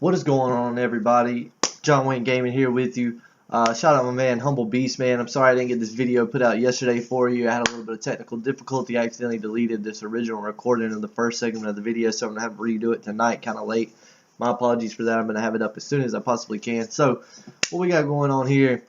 What is going on, everybody? John Wayne Gaming here with you. Shout out my man, Humble Beast, man. I'm sorry I didn't get this video put out yesterday for you. I had a little bit of technical difficulty. I accidentally deleted this original recording of the first segment of the video, so I'm going to have to redo it tonight, kind of late. My apologies for that. I'm going to have it up as soon as I possibly can. So, what we got going on here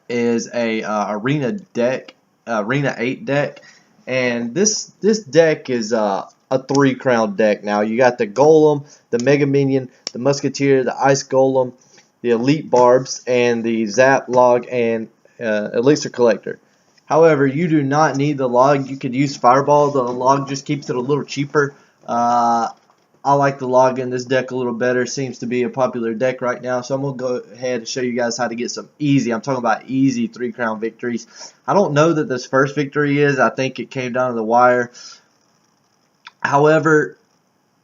is a Arena 8 deck. And this deck is a 3-crown deck. Now you got the Golem, the Mega Minion, the Musketeer, the Ice Golem, the Elite Barbs, and the Zap, Log, and Elixir Collector. However, you do not need the Log. You could use Fireball. The Log just keeps it a little cheaper. I like the Log in this deck a little better. Seems to be a popular deck right now. So I'm going to go ahead and show you guys how to get some easy, I'm talking about easy 3-crown victories. I don't know that this first victory is. I think it came down to the wire. However,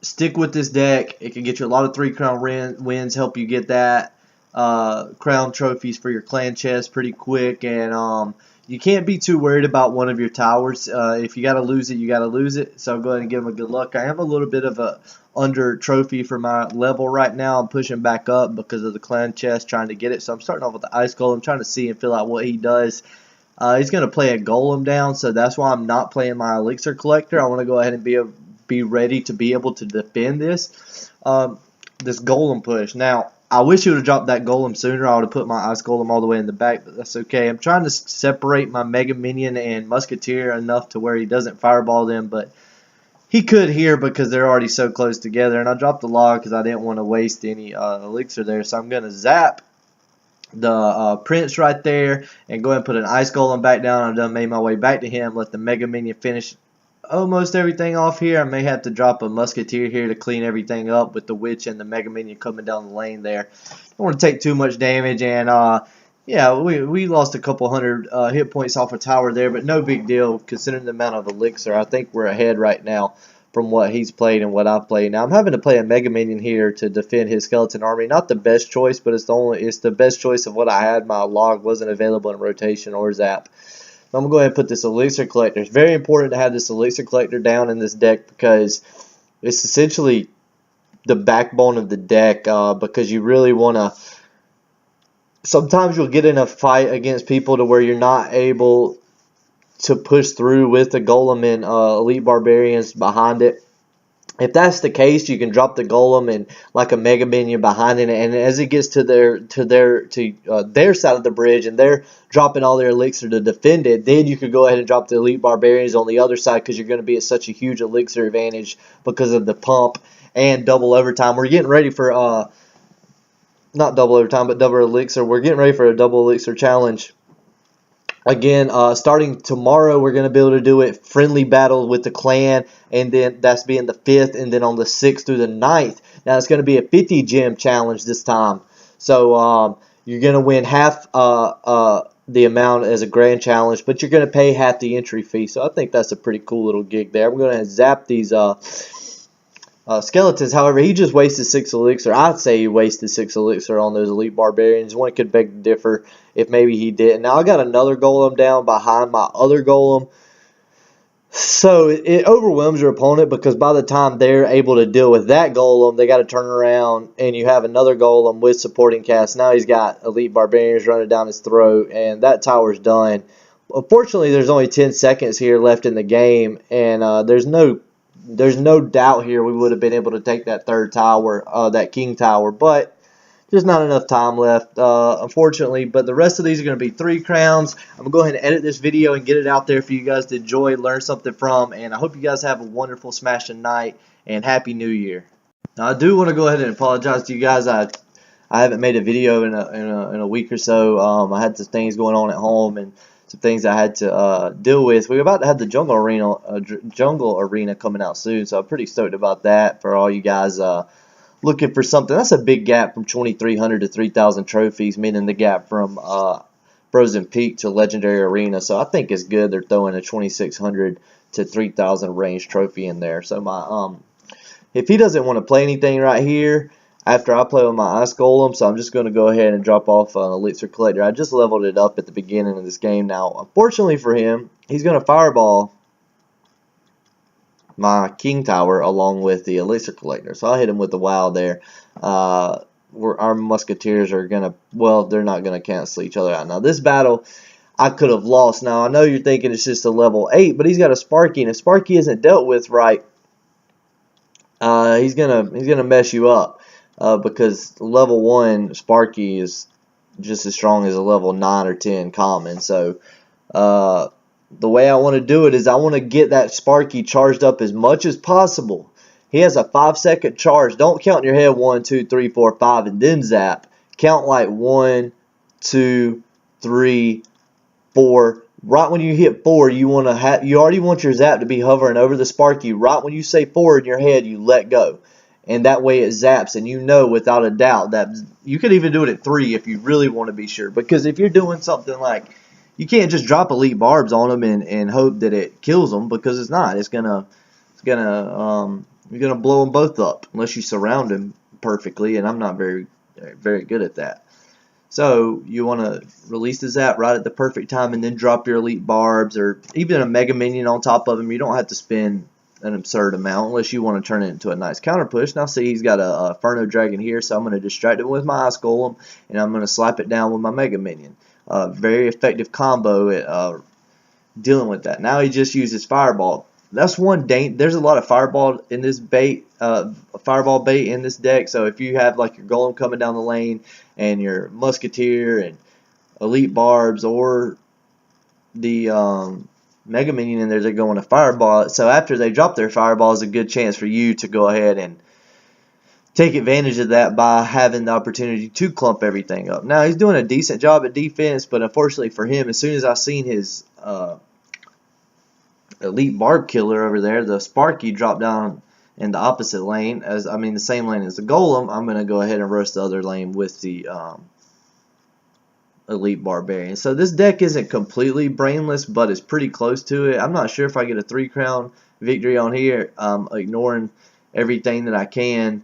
stick with this deck. It can get you a lot of 3-crown wins, help you get that crown trophies for your clan chest pretty quick. And you can't be too worried about one of your towers. If you got to lose it, you got to lose it. So go ahead and give them a good luck. I am a little bit of a under trophy for my level right now. I'm pushing back up because of the clan chest, trying to get it. So I'm starting off with the Ice Golem, trying to see and fill out what he does. He's going to play a Golem down, so that's why I'm not playing my Elixir Collector. I want to go ahead and be ready to be able to defend this Golem push. Now, I wish he would have dropped that Golem sooner. I would have put my Ice Golem all the way in the back, but that's okay. I'm trying to separate my Mega Minion and Musketeer enough to where he doesn't fireball them, but he could here because they're already so close together. And I dropped the Log because I didn't want to waste any Elixir there, so I'm going to zap the Prince right there and go ahead and put an Ice Golem back down. I've done made my way back to him. Let the Mega Minion finish almost everything off here. I may have to drop a Musketeer here to clean everything up with the Witch and the Mega Minion coming down the lane there. Don't want to take too much damage, and yeah, we lost a couple hundred hit points off a tower there, but no big deal considering the amount of Elixir. I think we're ahead right now from what he's played and what I've played. Now I'm having to play a Mega Minion here to defend his skeleton army. Not the best choice, but it's the best choice of what I had. My Log wasn't available in rotation or zap. So I'm going to go ahead and put this Elixir Collector. It's very important to have this Elixir Collector down in this deck because it's essentially the backbone of the deck, because you really want to... Sometimes you'll get in a fight against people to where you're not able to push through with the Golem and Elite Barbarians behind it. If that's the case, you can drop the Golem and like a Mega Minion behind it, and as it gets to their side of the bridge and they're dropping all their Elixir to defend it, then you could go ahead and drop the Elite Barbarians on the other side because you're going to be at such a huge Elixir advantage because of the pump and double overtime. We're getting ready for not double overtime, but double Elixir. We're getting ready for a double Elixir challenge. Again, starting tomorrow, we're going to be able to do it friendly battle with the clan, and then that's being the 5th, and then on the 6th through the 9th. Now, it's going to be a 50 gem challenge this time. So, you're going to win half the amount as a grand challenge, but you're going to pay half the entry fee. So, I think that's a pretty cool little gig there. I'm going to zap these skeletons. However, he just wasted 6 Elixir. I'd say he wasted 6 Elixir on those Elite Barbarians. One could beg to differ if maybe he didn't. Now, I got another Golem down behind my other Golem. So, it overwhelms your opponent because by the time they're able to deal with that Golem, they got to turn around and you have another Golem with supporting cast. Now he's got Elite Barbarians running down his throat, and that tower's done. Unfortunately, there's only 10 seconds here left in the game, and there's no doubt here we would have been able to take that third tower, that King Tower, but just not enough time left, unfortunately. But the rest of these are going to be 3 crowns. I'm going to go ahead and edit this video and get it out there for you guys to enjoy, learn something from, and I hope you guys have a wonderful smashing night, and Happy New Year. Now, I do want to go ahead and apologize to you guys. I haven't made a video in a week or so. I had some things going on at home, and some things I had to deal with. We're about to have the jungle arena coming out soon, so I'm pretty stoked about that for all you guys looking for something. That's a big gap from 2,300 to 3,000 trophies, meaning the gap from Frozen Peak to Legendary Arena. So I think it's good they're throwing a 2,600 to 3,000 range trophy in there. So my if he doesn't want to play anything right here, after I play with my Ice Golem, so I'm just going to go ahead and drop off an Elixir Collector. I just leveled it up at the beginning of this game. Now, unfortunately for him, he's going to Fireball my King Tower along with the Elixir Collector. So I'll hit him with the WoW there. our musketeers are gonna, well, they're not gonna cancel each other out. Now this battle I could have lost. Now I know you're thinking it's just a level 8, but he's got a Sparky, and if Sparky isn't dealt with right, he's gonna mess you up, because level 1 Sparky is just as strong as a level 9 or 10 common. So the way I want to do it is I want to get that Sparky charged up as much as possible. He has a 5-second charge. Don't count in your head 1, 2, 3, 4, 5, and then zap. Count like 1, 2, 3, 4. Right when you hit 4, you already want your zap to be hovering over the Sparky. Right when you say 4 in your head, you let go. And that way it zaps, and you know without a doubt that you could even do it at 3 if you really want to be sure. Because if you're doing something like, you can't just drop elite barbs on them and hope that it kills them, because it's not. You're gonna blow them both up unless you surround them perfectly, and I'm not very good at that. So you want to release the zap right at the perfect time, and then drop your elite barbs or even a mega minion on top of them. You don't have to spend an absurd amount unless you want to turn it into a nice counter push. Now see, he's got a Inferno Dragon here, so I'm going to distract him with my Ice Golem, and I'm going to slap it down with my Mega Minion. Very effective combo at dealing with that. Now he just uses Fireball. That's one there's a lot of fireball in this fireball bait in this deck. So if you have like your golem coming down the lane and your musketeer and elite barbs or the mega minion in there, they're going to fireball. So after they drop their fireball, is a good chance for you to go ahead and take advantage of that by having the opportunity to clump everything up. Now he's doing a decent job at defense, but unfortunately for him, as soon as I seen his elite barb killer over there, the Sparky, drop down in the opposite lane, the same lane as the golem, I'm going to go ahead and rush the other lane with the elite barbarian. So this deck isn't completely brainless, but it's pretty close to it. I'm not sure if I get a 3-crown victory on here. Ignoring everything that I can.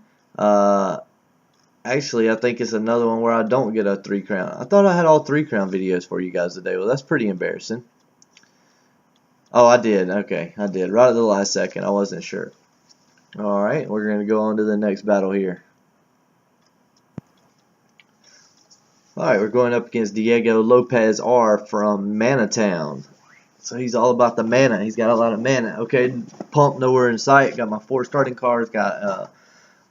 Actually, I think it's another one where I don't get a 3-crown. I thought I had all 3-crown videos for you guys today. Well, that's pretty embarrassing. Oh, I did. Okay, I did. Right at the last second. I wasn't sure. Alright, we're going to go on to the next battle here. Alright, we're going up against Diego Lopez R from Mana Town. So he's all about the mana. He's got a lot of mana. Okay, pump nowhere in sight. Got my 4 starting cards. Got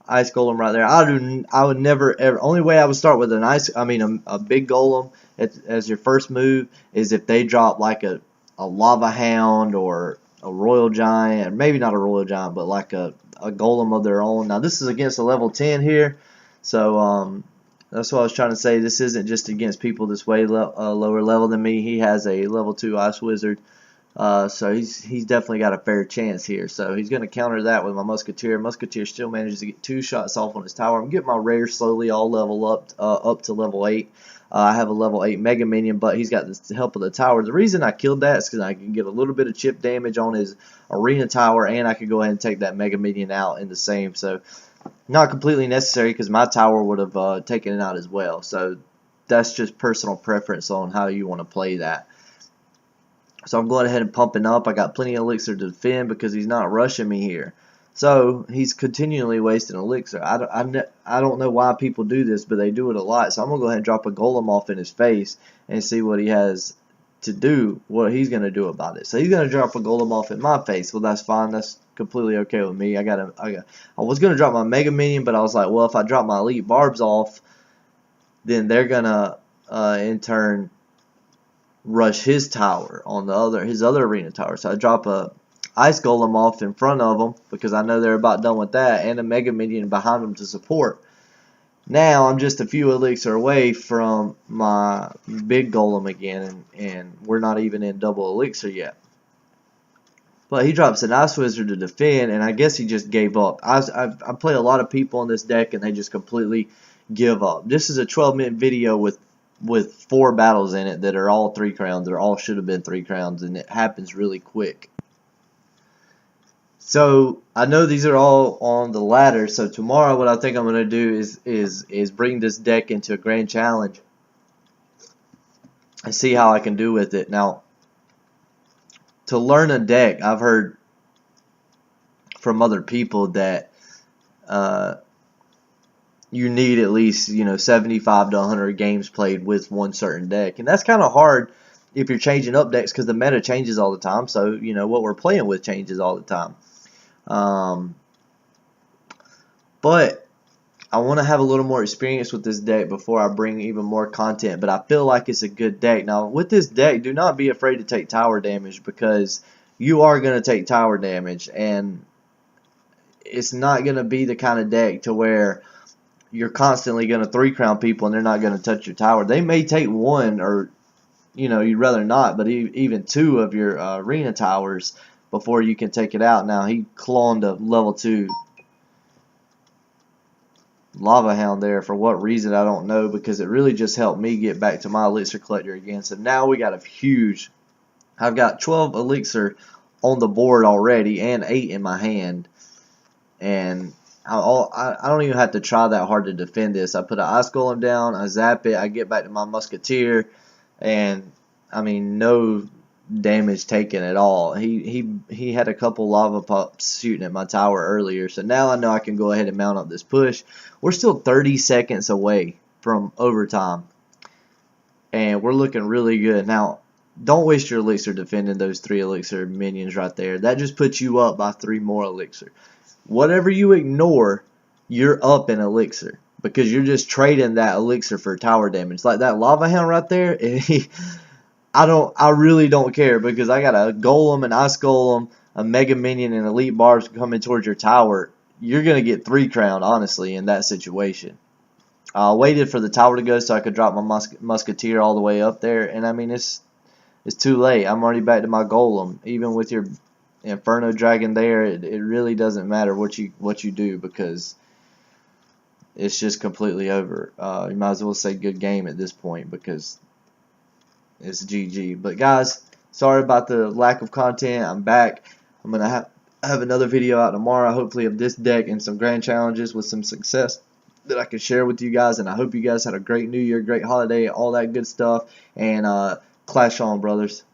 Ice Golem right there. I would never ever. Only way I would start with a big Golem as your first move is if they drop like a Lava Hound or a Royal Giant, or maybe not a Royal Giant, but like a Golem of their own. Now this is against a level 10 here, so that's what I was trying to say. This isn't just against people this way lower level than me. He has a level 2 Ice Wizard, so he's definitely got a fair chance here. So he's going to counter that with my Musketeer. Musketeer still manages to get 2 shots off on his tower. I'm getting my rares slowly all level up to level 8. I have a level 8 Mega Minion, but he's got the help of the tower. The reason I killed that is because I can get a little bit of chip damage on his Arena Tower, and I could go ahead and take that Mega Minion out in the same. So not completely necessary because my tower would have taken it out as well. So that's just personal preference on how you want to play that. So I'm going ahead and pumping up. I got plenty of elixir to defend because he's not rushing me here. So he's continually wasting elixir. I don't know why people do this, but they do it a lot. So I'm going to go ahead and drop a golem off in his face and see what he has to do, what he's going to do about it. So he's going to drop a golem off in my face. Well, that's fine. That's completely okay with me. I was going to drop my Mega Minion, but I was like, well, if I drop my elite barbs off, then they're going to in turn rush his tower on his other arena tower. So I drop a Ice Golem off in front of them because I know they're about done with that, and a Mega Minion behind them to support. Now I'm just a few elixir away from my big Golem again, and we're not even in double elixir yet. But he drops an Ice Wizard to defend, and I guess he just gave up. I play a lot of people on this deck, and they just completely give up. This is a 12-minute video with 4 battles in it that are all 3 crowns, or all should have been 3 crowns, and it happens really quick. So I know these are all on the ladder. So tomorrow, what I think I'm going to do is bring this deck into a grand challenge and see how I can do with it. Now, to learn a deck, I've heard from other people that you need at least 75 to 100 games played with one certain deck, and that's kind of hard if you're changing up decks because the meta changes all the time. So what we're playing with changes all the time. But I want to have a little more experience with this deck before I bring even more content, but I feel like it's a good deck. Now, with this deck, do not be afraid to take tower damage because you are going to take tower damage, and it's not going to be the kind of deck to where you're constantly going to 3-crown people and they're not going to touch your tower. They may take one or, you'd rather not, but even 2 of your arena towers before you can take it out. Now, he cloned a level 2 Lava Hound there. For what reason, I don't know, because it really just helped me get back to my elixir collector again. So now we got a huge, I've got 12 elixir on the board already and 8 in my hand, and I don't even have to try that hard to defend this. I put an Ice Golem down, I zap it, I get back to my Musketeer, and I mean no damage taken at all. He had a couple lava pops shooting at my tower earlier, so now I know I can go ahead and mount up this push. We're still 30 seconds away from overtime, and we're looking really good. Now, don't waste your elixir defending those 3 elixir minions right there. That just puts you up by 3 more elixir. Whatever you ignore, you're up in elixir because you're just trading that elixir for tower damage. Like that Lava Hound right there, I really don't care because I got a Golem, an Ice Golem, a Mega Minion, and Elite Barbs coming towards your tower. You're going to get 3-crowned, honestly, in that situation. I waited for the tower to go so I could drop my Musketeer all the way up there, and I mean, it's too late. I'm already back to my Golem. Even with your Inferno Dragon there, it really doesn't matter what you do because it's just completely over. You might as well say good game at this point because it's GG. But guys, sorry about the lack of content. I'm back. I'm gonna have another video out tomorrow, hopefully of this deck and some grand challenges with some success that I can share with you guys. And I hope you guys had a great New Year, great holiday, all that good stuff. And clash on, brothers.